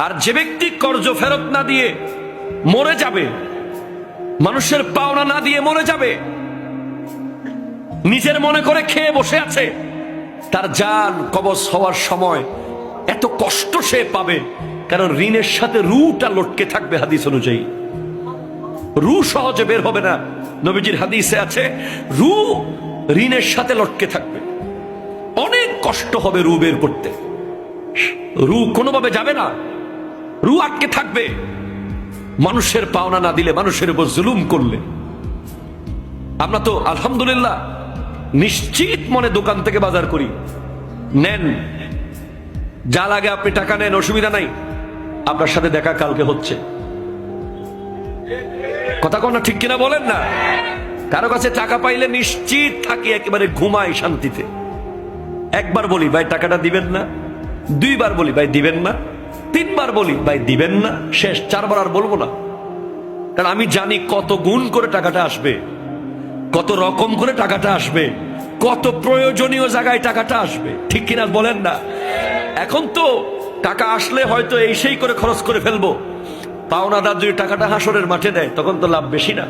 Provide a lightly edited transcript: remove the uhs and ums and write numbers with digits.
আর যে ব্যক্তি কর্জ ফেরত না দিয়ে মরে যাবে, মানুষের পাওনা না দিয়ে মরে যাবে, নিজের মনে করে খেয়ে বসে আছে, তার জান কবজ হওয়ার সময় এত কষ্ট সে পাবে, কারণ ঋণের সাথে রুটা লটকে থাকবে। হাদিস অনুযায়ী রু সহজে বের হবে না। নবীজির হাদিসে আছে রু ঋণের সাথে লটকে থাকবে, অনেক কষ্ট হবে রু বের করতে। রু কোনোভাবে যাবে না, রু আটকে থাকবে মানুষের পাওনা না দিলে, মানুষের উপর জুলুম করলে। আমরা তো আলহামদুলিল্লাহ নিশ্চিত মনে দোকান থেকে বাজার করি, নেন যা লাগে আপনি টাকা নেন, অসুবিধা নাই, আপনার সাথে দেখা কালকে হচ্ছে। কথা কোন ঠিক কিনা বলেন না? কারো কাছে টাকা পাইলে নিশ্চিত থাকি একেবারে ঘুমাই শান্তিতে। একবার বলি ভাই টাকাটা দিবেন না, দুইবার বলি ভাই দিবেন না, তিনবার বলি ভাই দিবেন না, শেষ চারবার আর বলবো না। কারণ আমি জানি কত গুণ করে টাকাটা আসবে, কত রকম করে টাকাটা আসবে, কত প্রয়োজনীয় জায়গায় টাকাটা আসবে। ঠিক কিনা বলেন না? এখন তো টাকা আসলে হয়তো এই সেই করে খরচ করে ফেলবো, পাওনাদার যদি টাকাটা হাসরের মাঠে দেয় তখন তো লাভ বেশি না?